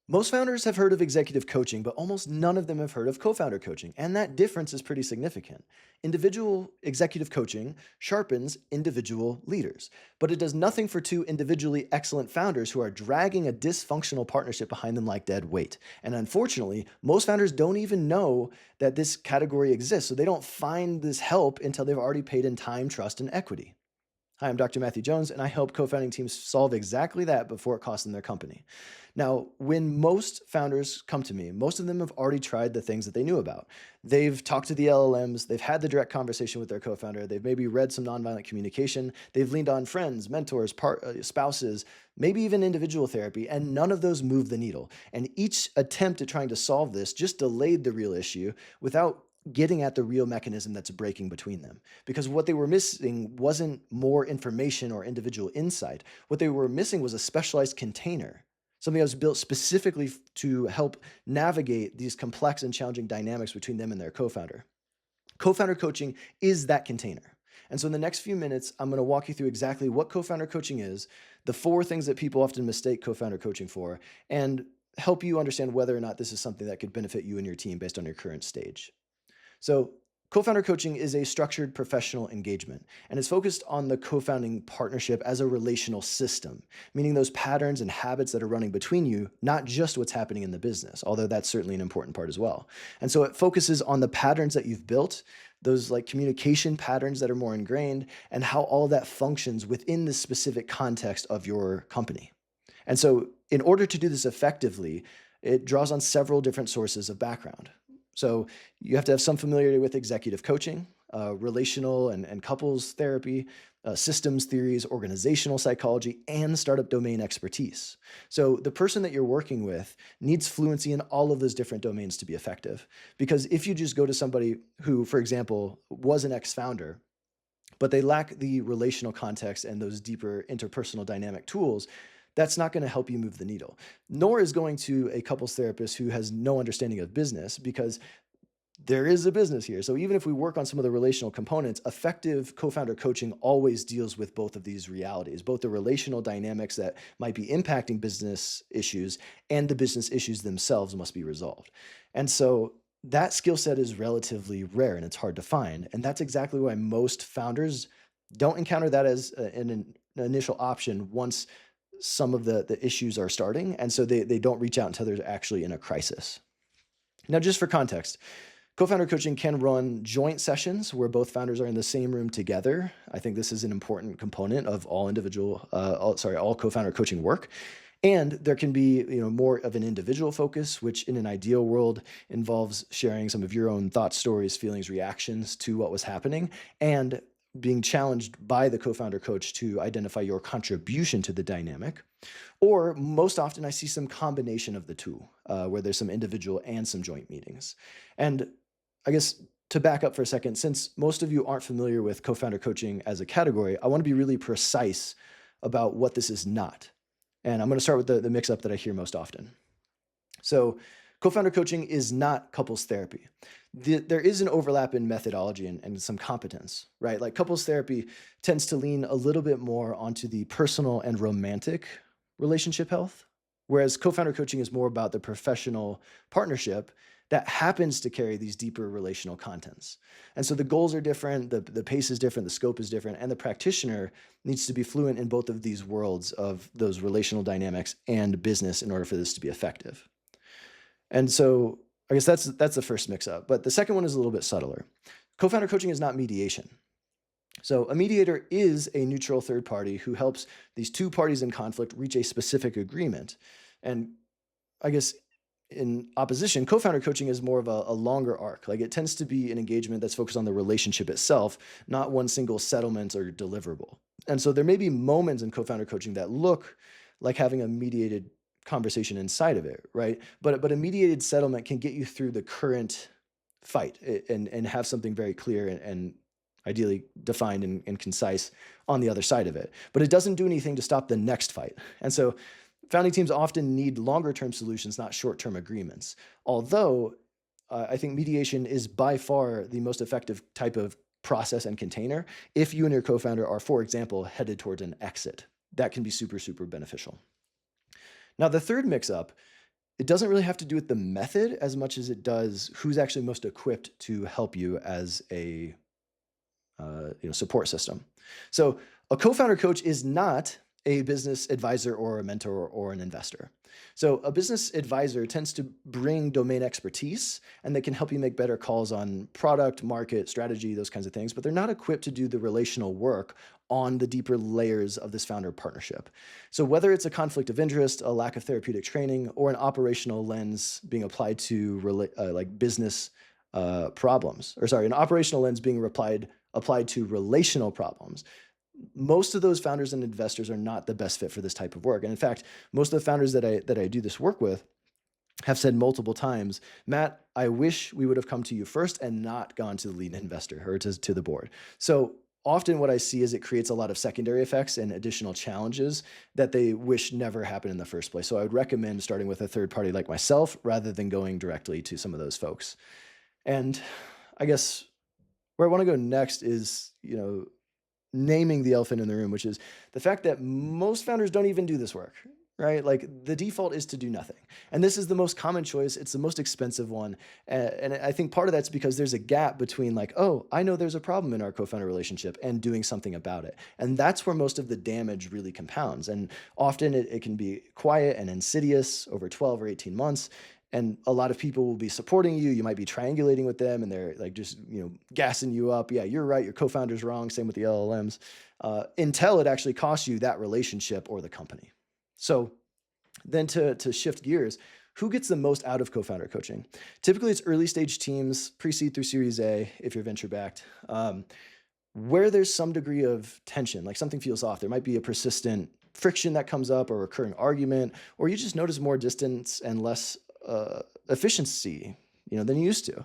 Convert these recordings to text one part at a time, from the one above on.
Most founders have heard of executive coaching, but almost none of them have heard of co-founder coaching, and that difference is pretty significant. Individual executive coaching sharpens individual leaders, but it does nothing for two individually excellent founders who are dragging a dysfunctional partnership behind them like dead weight. And unfortunately, most founders don't even know that this category exists, so they don't find this help until they've already paid in time, trust, and equity. Hi, I'm Dr. Matthew Jones, and I help co founding teams solve exactly that before it costs them their company. Now, when most founders come to me, most of them have already tried the things that they knew about. They've talked to the LLMs, they've had the direct conversation with their co founder, they've maybe read some nonviolent communication, they've leaned on friends, mentors, spouses, maybe even individual therapy, and none of those move the needle. And each attempt at trying to solve this just delayed the real issue without getting at the real mechanism that's breaking between them. Because what they were missing wasn't more information or individual insight. What they were missing was a specialized container, something that was built specifically to help navigate these complex and challenging dynamics between them and their co-founder. Co-founder coaching is that container. And so in the next few minutes, I'm going to walk you through exactly what co-founder coaching is, the four things that people often mistake co-founder coaching for, and help you understand whether or not this is something that could benefit you and your team based on your current stage. So, co-founder coaching is a structured professional engagement, and it's focused on the co-founding partnership as a relational system, meaning those patterns and habits that are running between you, not just what's happening in the business, although that's certainly an important part as well. And so it focuses on the patterns that you've built, those like communication patterns that are more ingrained, and how all of that functions within the specific context of your company. And so, in order to do this effectively, it draws on several different sources of background. So you have to have some familiarity with executive coaching, relational and couples therapy, systems theories, organizational psychology, and startup domain expertise. So the person that you're working with needs fluency in all of those different domains to be effective. Because if you just go to somebody who, for example, was an ex-founder, but they lack the relational context and those deeper interpersonal dynamic tools, that's not going to help you move the needle. Nor is going to a couples therapist who has no understanding of business, because there is a business here. So even if we work on some of the relational components, effective co-founder coaching always deals with both of these realities, both the relational dynamics that might be impacting business issues and the business issues themselves must be resolved. And so that skill set is relatively rare and it's hard to find. And that's exactly why most founders don't encounter that as an initial option once some of the issues are starting. And so they don't reach out until they're actually in a crisis. Now, just for context, co-founder coaching can run joint sessions where both founders are in the same room together. I think this is an important component of all all co-founder coaching work. And there can be, more of an individual focus, which in an ideal world involves sharing some of your own thoughts, stories, feelings, reactions to what was happening, and being challenged by the co-founder coach to identify your contribution to the dynamic. Or most often, I see some combination of the two, where there's some individual and some joint meetings. And I guess to back up for a second, since most of you aren't familiar with co-founder coaching as a category, I want to be really precise about what this is not. And I'm going to start with the mix up that I hear most often. So, co-founder coaching is not couples therapy. There is an overlap in methodology and some competence, right? Like couples therapy tends to lean a little bit more onto the personal and romantic relationship health, whereas co-founder coaching is more about the professional partnership that happens to carry these deeper relational contents. And so the goals are different, the pace is different, the scope is different, and the practitioner needs to be fluent in both of these worlds of those relational dynamics and business in order for this to be effective. And so I guess that's the first mix up. But the second one is a little bit subtler. Co-founder coaching is not mediation. So a mediator is a neutral third party who helps these two parties in conflict reach a specific agreement. And I guess in opposition, co-founder coaching is more of a longer arc. Like it tends to be an engagement that's focused on the relationship itself, not one single settlement or deliverable. And so there may be moments in co-founder coaching that look like having a mediated conversation inside of it, right? But a mediated settlement can get you through the current fight and have something very clear and ideally defined and concise on the other side of it. But it doesn't do anything to stop the next fight. And so founding teams often need longer term solutions, not short term agreements. Although I think mediation is by far the most effective type of process and container if you and your co-founder are, for example, headed towards an exit. That can be super, super beneficial. Now, the third mix up it doesn't really have to do with the method as much as it does who's actually most equipped to help you as a support system. So a co-founder coach is not a business advisor or a mentor or an investor. So a business advisor tends to bring domain expertise and they can help you make better calls on product, market, strategy, those kinds of things, but they're not equipped to do the relational work on the deeper layers of this founder partnership. So whether it's a conflict of interest, a lack of therapeutic training, or an operational lens being applied to like business problems, or sorry, an operational lens being applied to relational problems, most of those founders and investors are not the best fit for this type of work. And in fact, most of the founders that I do this work with have said multiple times, Matt, I wish we would have come to you first and not gone to the lead investor or to the board. So often what I see is it creates a lot of secondary effects and additional challenges that they wish never happened in the first place. So I would recommend starting with a third party like myself rather than going directly to some of those folks. And I guess where I want to go next is, naming the elephant in the room, which is the fact that most founders don't even do this work, right? Like the default is to do nothing. And this is the most common choice. It's the most expensive one. And I think part of that's because there's a gap between like, oh, I know there's a problem in our co-founder relationship and doing something about it. And that's where most of the damage really compounds. And often it can be quiet and insidious over 12 or 18 months. And a lot of people will be supporting you. You might be triangulating with them and they're like just, gassing you up. Yeah, you're right. Your co-founder's wrong. Same with the LLMs. Until it actually costs you that relationship or the company. So then to shift gears, who gets the most out of co-founder coaching? Typically it's early stage teams, pre-seed through Series A, if you're venture backed, where there's some degree of tension, like something feels off. There might be a persistent friction that comes up or a recurring argument, or you just notice more distance and less efficiency, than you used to.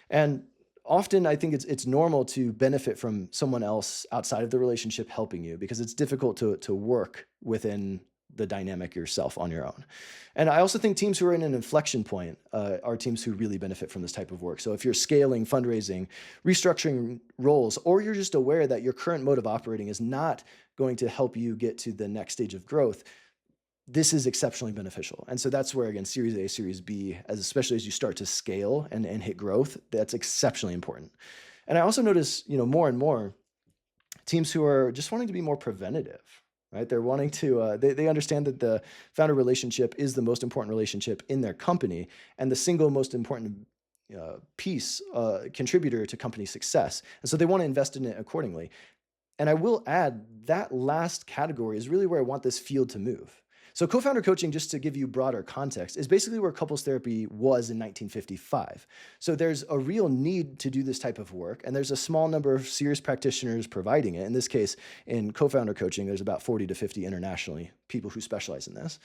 And often I think it's normal to benefit from someone else outside of the relationship helping you because it's difficult to work within the dynamic yourself on your own. And I also think teams who are in an inflection point are teams who really benefit from this type of work. So if you're scaling, fundraising, restructuring roles, or you're just aware that your current mode of operating is not going to help you get to the next stage of growth, this is exceptionally beneficial. And so that's where, again, Series A, Series B, especially as you start to scale and hit growth, that's exceptionally important. And I also notice, more and more teams who are just wanting to be more preventative, right? They're wanting to, they understand that the founder relationship is the most important relationship in their company and the single most important contributor to company success. And so they want to invest in it accordingly. And I will add that last category is really where I want this field to move. So co-founder coaching, just to give you broader context, is basically where couples therapy was in 1955. So there's a real need to do this type of work, and there's a small number of serious practitioners providing it. In this case, in co-founder coaching, there's about 40 to 50 internationally, people who specialize in this.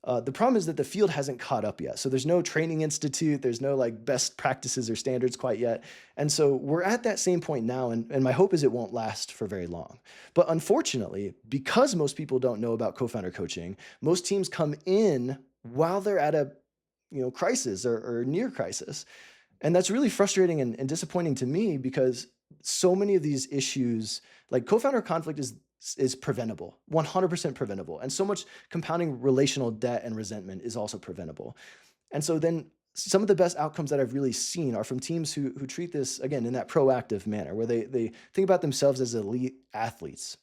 The problem is that the field hasn't caught up yet. So there's no training institute, there's no like best practices or standards quite yet. And so we're at that same point now, and my hope is it won't last for very long. But unfortunately, because most people don't know about co-founder coaching, most teams come in while they're at a crisis or near crisis. And that's really frustrating and disappointing to me because so many of these issues, like co-founder conflict is preventable, 100% preventable. And so much compounding relational debt and resentment is also preventable. And so then some of the best outcomes that I've really seen are from teams who treat this, again, in that proactive manner, where they think about themselves as elite athletes.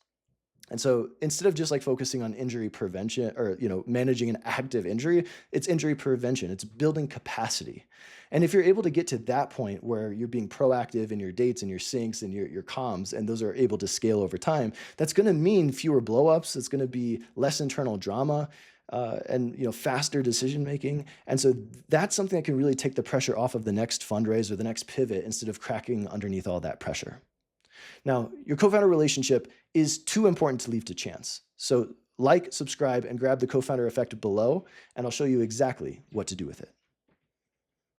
And so instead of just like focusing on injury prevention or, managing an active injury, it's injury prevention. It's building capacity. And if you're able to get to that point where you're being proactive in your dates and your syncs and your comms, and those are able to scale over time, that's going to mean fewer blowups. It's going to be less internal drama and faster decision making. And so that's something that can really take the pressure off of the next fundraise or the next pivot instead of cracking underneath all that pressure. Now, your co-founder relationship is too important to leave to chance. So like, subscribe, and grab the co-founder effect below, and I'll show you exactly what to do with it.